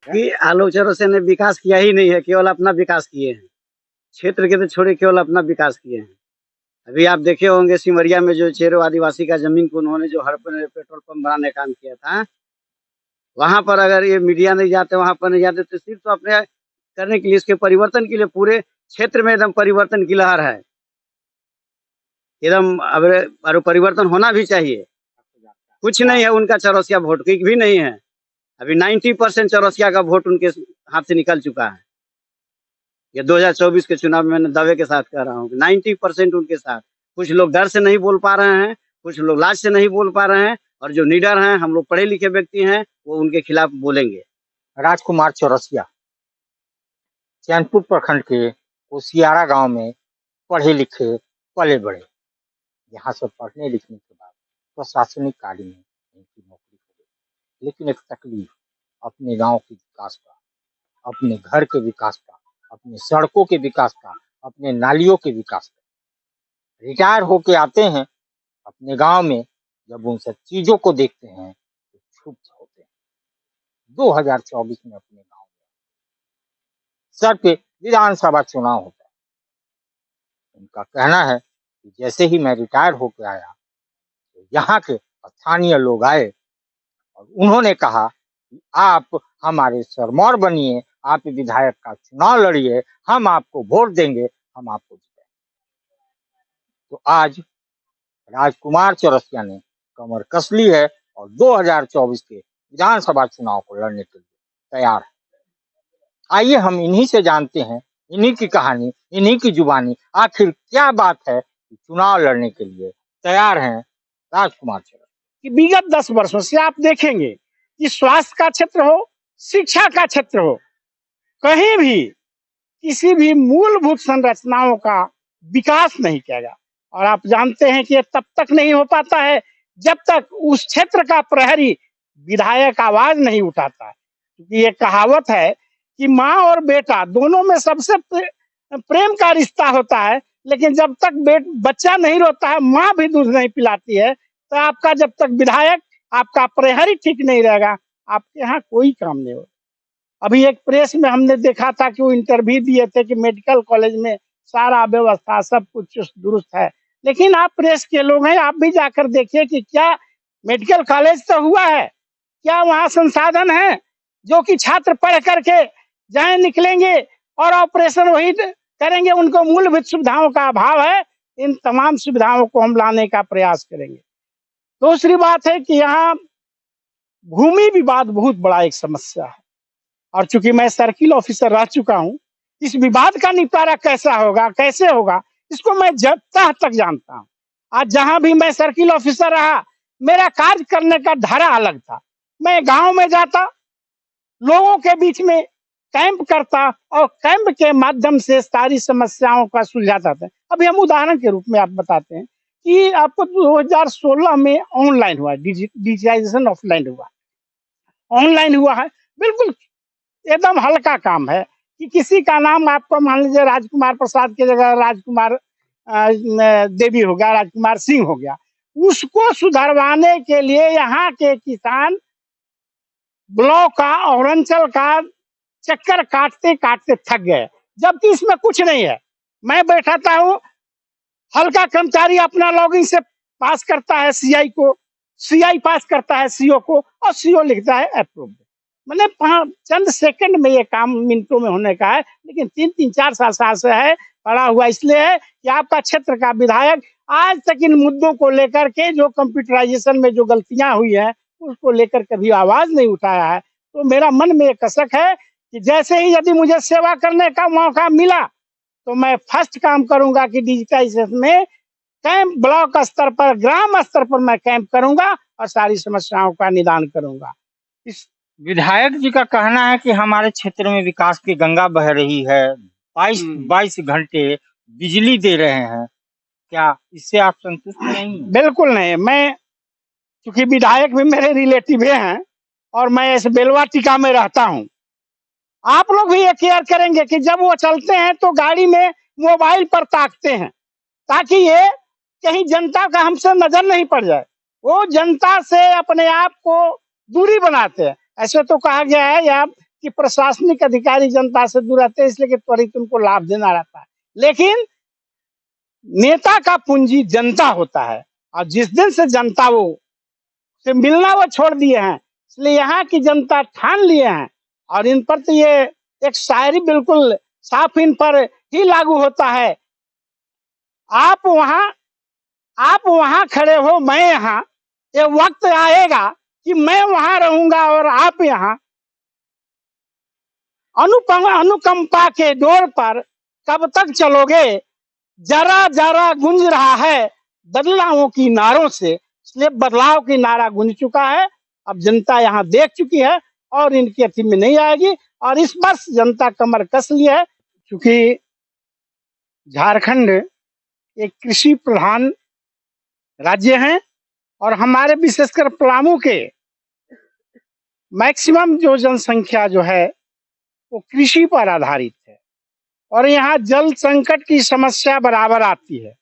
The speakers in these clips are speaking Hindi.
कि आलोक चौरसिया ने विकास किया ही नहीं है, केवल अपना विकास किए हैं। क्षेत्र के तो छोड़िए, केवल अपना विकास किए हैं। अभी आप देखे होंगे सिमरिया में जो चेरो आदिवासी का जमीन को उन्होंने जो हड़प पेट्रोल पंप बनाने का काम किया था, वहां पर अगर ये मीडिया नहीं जाते, वहां पर नहीं जाते, तो सिर्फ तो अपने करने के लिए, इसके परिवर्तन के लिए पूरे क्षेत्र में एकदम परिवर्तन की लहर है एकदम। अब परिवर्तन होना भी चाहिए। कुछ नहीं है उनका चौरसिया वोट की भी नहीं है। अभी 90% चौरसिया का वोट उनके हाथ से निकल चुका है। ये 2024 के चुनाव में मैंने दावे के साथ कह रहा हूँ 90% उनके साथ। कुछ लोग डर से नहीं बोल पा रहे हैं, कुछ लोग लाज से नहीं बोल पा रहे हैं, और जो निडर हैं, हम लोग पढ़े लिखे व्यक्ति हैं, वो उनके खिलाफ बोलेंगे। राजकुमार चौरसिया चैनपुर प्रखंड के कोसियारा गांव में पढ़े लिखे पले बड़े। यहाँ से पढ़ने लिखने के बाद प्रशासनिक कार्य में इनकी नौकरी हो गई, लेकिन एक तकलीफ अपने गांव के विकास का, अपने घर के विकास का, अपने सड़कों के विकास का, अपने नालियों के विकास का। रिटायर होके आते हैं अपने गांव में, जब उन सब चीजों को देखते हैं तो क्षुब्ध होते हैं। 2024 में अपने गांव में सर पे विधानसभा चुनाव होता है। उनका कहना है कि जैसे ही मैं रिटायर होकर आया तो यहाँ के स्थानीय लोग आए और उन्होंने कहा कि आप हमारे सरमौर बनिए, आप विधायक का चुनाव लड़िए, हम आपको वोट देंगे, हम आपको जिताएंगे। तो आज राजकुमार चौरसिया ने कमर कस ली है और 2024 के विधानसभा चुनाव को लड़ने के लिए तैयार है। आइए हम इन्हीं से जानते हैं, इन्हीं की कहानी, इन्हीं की जुबानी, आखिर क्या बात है कि चुनाव लड़ने के लिए तैयार हैं राजकुमार चौरसिया। कि विगत 10 वर्षों से आप देखेंगे कि स्वास्थ्य का क्षेत्र हो, शिक्षा का क्षेत्र हो, कहीं भी किसी भी मूलभूत संरचनाओं का विकास नहीं किया गया। और आप जानते हैं कि ये तब तक नहीं हो पाता है जब तक उस क्षेत्र का प्रहरी विधायक आवाज नहीं उठाता है। क्योंकि ये कहावत है कि माँ और बेटा दोनों में सबसे प्रेम का रिश्ता होता है, लेकिन जब तक बच्चा नहीं रोता है, माँ भी दूध नहीं पिलाती है, तो आपका जब तक विधायक, आपका प्रहरी ठीक नहीं रहेगा, आपके यहाँ कोई काम नहीं होगा। अभी एक प्रेस में हमने देखा था कि वो इंटरव्यू दिए थे कि मेडिकल कॉलेज में सारा व्यवस्था सब कुछ चुस्त दुरुस्त है, लेकिन आप प्रेस के लोग हैं, आप भी जाकर देखिए कि क्या मेडिकल कॉलेज तो हुआ है, क्या वहाँ संसाधन है जो कि छात्र पढ़ करके जाए निकलेंगे और ऑपरेशन वही करेंगे। उनको मूलभूत सुविधाओं का अभाव है। इन तमाम सुविधाओं को हम लाने का प्रयास करेंगे। दूसरी बात है कि यहाँ भूमि विवाद बहुत बड़ा एक समस्या है, और चूंकि मैं सर्किल ऑफिसर रह चुका हूँ, इस विवाद का निपटारा कैसा होगा, कैसे होगा, इसको मैं तह तक जानता हूँ। आज जहां भी मैं सर्किल ऑफिसर रहा, मेरा कार्य करने का धारा अलग था। मैं गांव में जाता, लोगों के बीच में कैंप करता और कैंप के माध्यम से सारी समस्याओं का सुलझाता था। अभी हम उदाहरण के रूप में आप बताते हैं कि आपको 2016 में ऑनलाइन हुआ, डिजिटाइजेशन ऑफलाइन हुआ, ऑनलाइन हुआ है। बिल्कुल एकदम हल्का काम है कि किसी का नाम आपको मान लीजिए राजकुमार प्रसाद की जगह राजकुमार देवी हो गया, राजकुमार सिंह हो गया, उसको सुधरवाने के लिए यहाँ के किसान ब्लॉक का और अंचल का चक्कर काटते काटते थक गए, जबकि इसमें कुछ नहीं है। मैं बैठाता हूँ, हल्का कर्मचारी अपना लॉगिन से पास करता है सीआई को, सीआई पास करता है सीओ को, और सीओ लिखता है अप्रूव। मैंने चंद सेकंड में ये काम मिनटों में होने का है, लेकिन 3-4 साल से है पड़ा हुआ। इसलिए है कि आपका क्षेत्र का विधायक आज तक इन मुद्दों को लेकर के, जो कंप्यूटराइजेशन में जो गलतियां हुई है, उसको लेकर कभी आवाज नहीं उठाया है। तो मेरा मन में एक कसक है कि जैसे ही यदि मुझे सेवा करने का मौका मिला, तो मैं फर्स्ट काम करूंगा कि डिजिटाइजेशन में कैंप ब्लॉक स्तर पर, ग्राम स्तर पर मैं कैंप करूंगा और सारी समस्याओं का निदान करूंगा। इस विधायक जी का कहना है कि हमारे क्षेत्र में विकास की गंगा बह रही है, 22 घंटे बिजली दे रहे हैं, क्या इससे आप संतुष्ट नहीं? बिल्कुल नहीं। मैं क्योंकि विधायक भी मेरे रिलेटिव हैं और मैं इस बेलवा टीका में रहता हूँ। आप लोग भी ये केयर करेंगे कि जब वो चलते हैं तो गाड़ी में मोबाइल पर ताकते हैं, ताकि ये कहीं जनता का हमसे नजर नहीं पड़ जाए। वो जनता से अपने आप को दूरी बनाते हैं। ऐसे तो कहा गया है या कि प्रशासनिक अधिकारी जनता से दूर रहते हैं, इसलिए कि त्वरित उनको लाभ देना रहता है। लेकिन नेता का पूंजी जनता होता है, और जिस दिन से जनता वो से मिलना वो छोड़ दिए हैं, इसलिए यहाँ की जनता ठान लिए हैं। और इन पर तो ये एक शायरी बिल्कुल साफ इन पर ही लागू होता है। आप वहां आप वहां खड़े हो, मैं यहाँ, ये वक्त आएगा कि मैं वहां रहूंगा और आप यहाँ। अनुकंपा के डोर पर कब तक चलोगे, जरा जरा गूंज रहा है बदलावों की नारों से। इसलिए बदलाव की नारा गूंज चुका है, अब जनता यहाँ देख चुकी है और इनकी अति में नहीं आएगी। और इस वर्ष जनता कमर कस ली है, क्योंकि झारखंड एक कृषि प्रधान राज्य है और हमारे विशेषकर पलामू के मैक्सिमम जो जनसंख्या जो है वो कृषि पर आधारित है। और यहाँ जल संकट की समस्या बराबर आती है।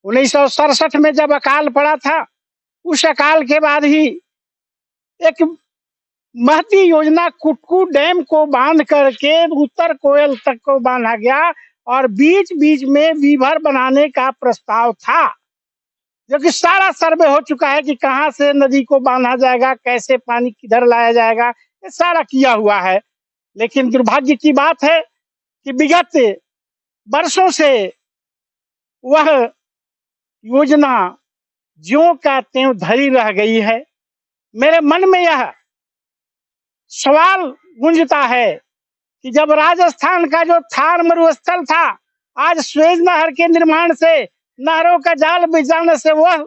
1967 में जब अकाल पड़ा था, उस अकाल के बाद ही एक महती योजना कुटकू डैम को बांध करके उत्तर कोयल तक को बांधा गया, और बीच बीच में वीभर बनाने का प्रस्ताव था, जो कि सारा सर्वे हो चुका है कि कहाँ से नदी को बांधा जाएगा, कैसे पानी किधर लाया जाएगा, ये सारा किया हुआ है। लेकिन दुर्भाग्य की बात है कि विगत वर्षों से वह योजना ज्यों का त्यों धरी रह गई है। मेरे मन में यह सवाल गूंजता है कि जब राजस्थान का जो थार मरुस्थल था, आज स्वेज नहर के निर्माण से, नहरों का जाल बिछ जाने से वह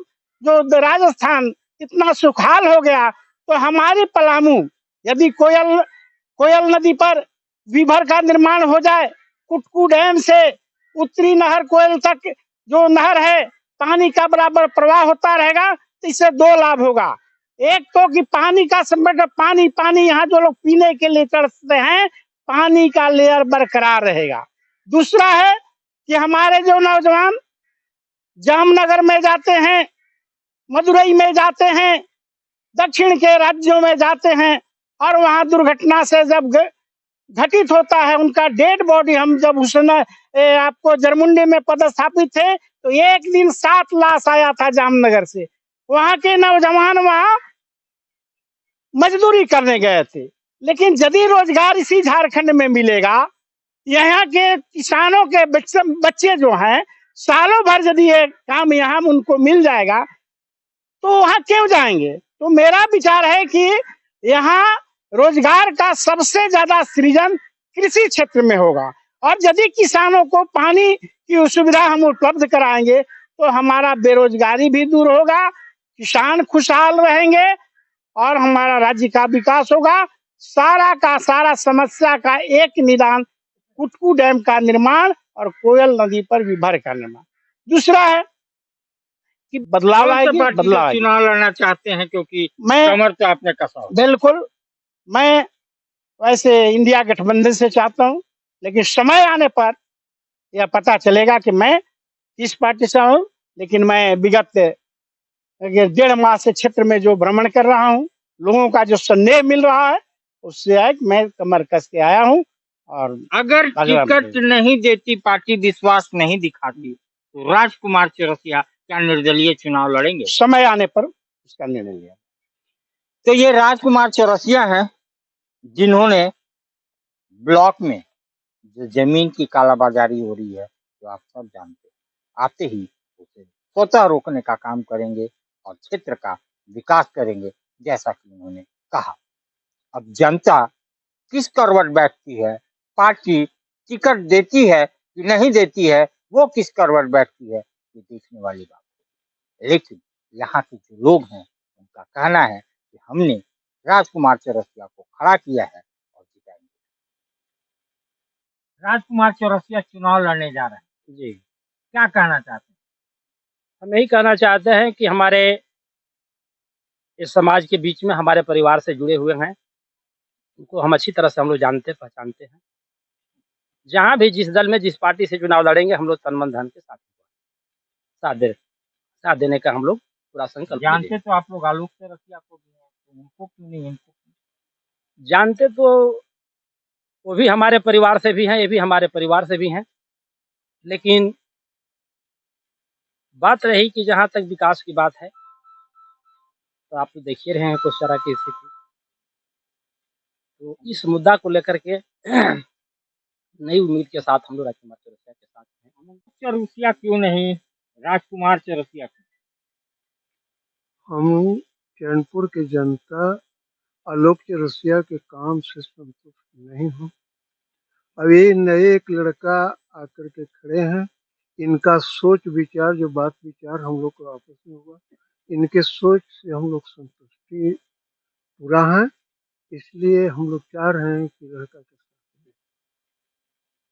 जो राजस्थान इतना सुखाल हो गया, तो हमारी पलामू यदि कोयल नदी पर वीभर का निर्माण हो जाए, कुटकू डैम से उत्तरी नहर कोयल तक जो नहर है, पानी का बराबर प्रवाह होता रहेगा, तो इससे दो लाभ होगा। एक तो कि पानी का संकट, पानी यहाँ जो लोग पीने के लिए तरसते हैं, पानी का लेयर बरकरार रहेगा। दूसरा है कि हमारे जो नौजवान जामनगर में जाते हैं, मदुरई में जाते हैं, दक्षिण के राज्यों में जाते हैं, और वहां दुर्घटना से जब घटित होता है, उनका डेड बॉडी, हम जब उस समय आपको जरमुंडी में पदस्थापित थे, तो एक दिन 7 लाश आया था जामनगर से। वहां के नौजवान वहां मजदूरी करने गए थे। लेकिन यदि रोजगार इसी झारखंड में मिलेगा, यहाँ के किसानों के बच्चे जो हैं, सालों भर यदि ये काम यहाँ उनको मिल जाएगा, तो वहां क्यों जाएंगे। तो मेरा विचार है कि यहाँ रोजगार का सबसे ज्यादा सृजन कृषि क्षेत्र में होगा, और यदि किसानों को पानी की सुविधा हम उपलब्ध कराएंगे, तो हमारा बेरोजगारी भी दूर होगा, किसान खुशहाल रहेंगे और हमारा राज्य का विकास होगा। सारा का सारा समस्या का एक निदान कुटकू डैम का निर्माण और कोयल नदी पर वीभर का निर्माण। दूसरा है कि बदलाव आएगी, बदलाव आएगी। चुनाव लड़ना चाहते हैं, क्योंकि मैं कमर तो आपने कसा हो। बिल्कुल, मैं वैसे इंडिया गठबंधन से चाहता हूँ, लेकिन समय आने पर यह पता चलेगा कि मैं किस पार्टी से हूँ। लेकिन मैं विगत 1.5 माह से क्षेत्र में जो भ्रमण कर रहा हूँ, लोगों का जो संदेह मिल रहा है, उससे है कि मैं कमर कस के आया हूँ। और अगर टिकट नहीं देती पार्टी, विश्वास नहीं दिखाती, तो राजकुमार चौरसिया क्या निर्दलीय चुनाव लड़ेंगे? समय आने पर उसका निर्णय लिया। तो ये राजकुमार चौरसिया हैं, जिन्होंने ब्लॉक में जो जमीन की कालाबाजारी हो रही है, जो आप सब जानते हैं, आते ही उसे स्वतः रोकने का काम करेंगे और क्षेत्र का विकास करेंगे, जैसा कि उन्होंने कहा। अब जनता किस करवट बैठती है, पार्टी टिकट देती है कि नहीं देती है, वो किस करवट बैठती है, ये देखने वाली बात है। लेकिन यहाँ के जो लोग हैं, उनका कहना है कि हमने राजकुमार चौरसिया को खड़ा किया है और जिताएंगे। राजकुमार चौरसिया चुनाव लड़ने जा रहे हैं जी, क्या कहना चाहते हैं? हम यही कहना चाहते हैं कि हमारे इस समाज के बीच में हमारे परिवार से जुड़े हुए हैं, उनको हम अच्छी तरह से हम लोग जानते पहचानते हैं। जहाँ भी जिस दल में जिस पार्टी से चुनाव लड़ेंगे, हम लोग तन मन धन के साथ देने का हम लोग पूरा संकल्प जानते लेंगे। तो आप लोग आलोक चौरसिया को भी हैं, तो उनको क्यों नहीं, इनको क्यों? जानते तो वो भी हमारे परिवार से भी हैं, ये भी हमारे परिवार से भी हैं। लेकिन बात रही कि जहाँ तक विकास की बात है, तो आप तो देख ही रहे हैं कुशवाहा की स्थिति। तो इस मुद्दा को लेकर के नई उम्मीद के साथ हम लोग राजकुमार चौरसिया के साथ हैं। चौरसिया क्यों नहीं, राजकुमार चौरसिया क्यों? हम चैनपुर की जनता आलोक चौरसिया के काम से संतुष्ट नहीं हूँ। अब ये नए एक लड़का आकर के खड़े हैं, इनका सोच विचार जो बात विचार हम लोग को आपस में हुआ, इनके सोच से हम लोग संतुष्टि पूरा है, इसलिए हम लोग चाह रहे हैं कि लड़का के साथ।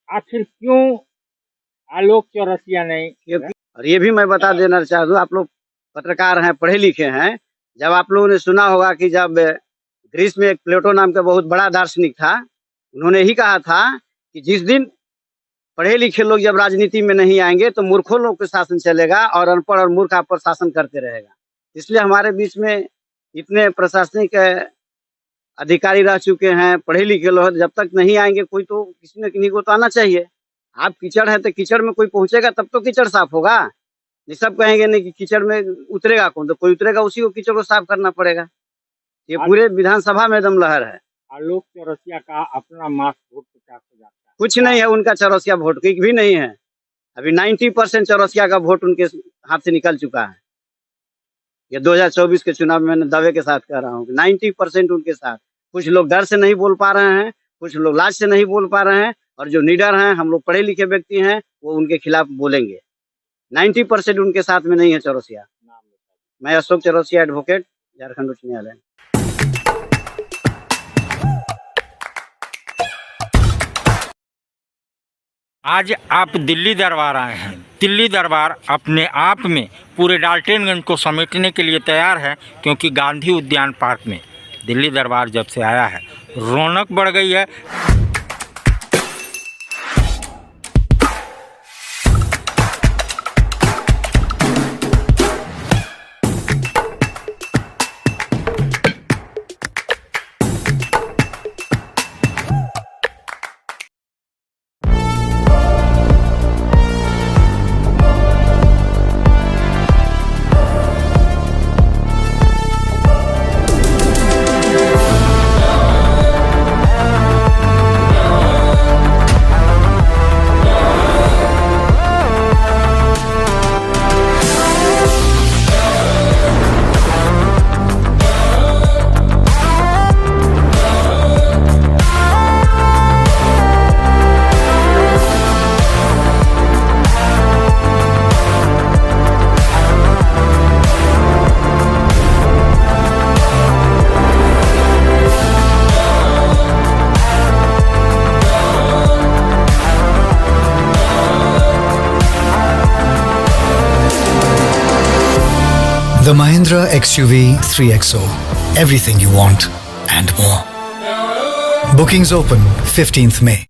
आखिर क्यों आलोक चौरसिया नहीं? और ये भी मैं बता देना चाहता हूँ, आप लोग पत्रकार हैं, पढ़े लिखे हैं, जब आप लोगों ने सुना होगा कि जब ग्रीस में एक प्लेटो नाम का बहुत बड़ा दार्शनिक था, उन्होंने ही कहा था कि जिस दिन पढ़े लिखे लोग जब राजनीति में नहीं आएंगे तो मूर्खों लोग का शासन चलेगा और अनपढ़ और मूर्ख आप पर शासन करते रहेगा। इसलिए हमारे बीच में इतने प्रशासनिक अधिकारी रह चुके हैं, पढ़े लिखे लोग, जब तक नहीं आएंगे कोई तो किसी न किसी को तो आना चाहिए। आप कीचड़ है तो कीचड़ में कोई पहुंचेगा तब तो कीचड़ साफ होगा। ये सब कहेंगे नहीं कि कीचड़ में उतरेगा कौन, तो कोई उतरेगा, उसी को कीचड़ को साफ करना पड़ेगा। ये पूरे विधानसभा में दम लहर है। आलोक चौरसिया का अपना मास वोट 50,000 का कुछ नहीं है उनका चौरसिया वोट की भी नहीं है। अभी 90% चौरसिया का वोट उनके हाथ से निकल चुका है। ये 2024 के चुनाव में मैंने दावे के साथ कह रहा हूँ 90% उनके साथ। कुछ लोग डर से नहीं बोल पा रहे हैं, कुछ लोग लाज से नहीं बोल पा रहे हैं, और जो निडर हैं, हम लोग पढ़े लिखे व्यक्ति हैं, वो उनके खिलाफ बोलेंगे। 90% उनके साथ में नहीं है चौरसिया। मैं अशोक चौरसिया, एडवोकेट, झारखंड उच्च न्यायालय। आज आप दिल्ली दरबार आए हैं। दिल्ली दरबार अपने आप में पूरे डाल्टनगंज को समेटने के लिए तैयार है, क्योंकि गांधी उद्यान पार्क में दिल्ली दरबार जब से आया है रौनक बढ़ गई है। The Mahindra XUV 3XO. Everything you want and more. Bookings open 15th May.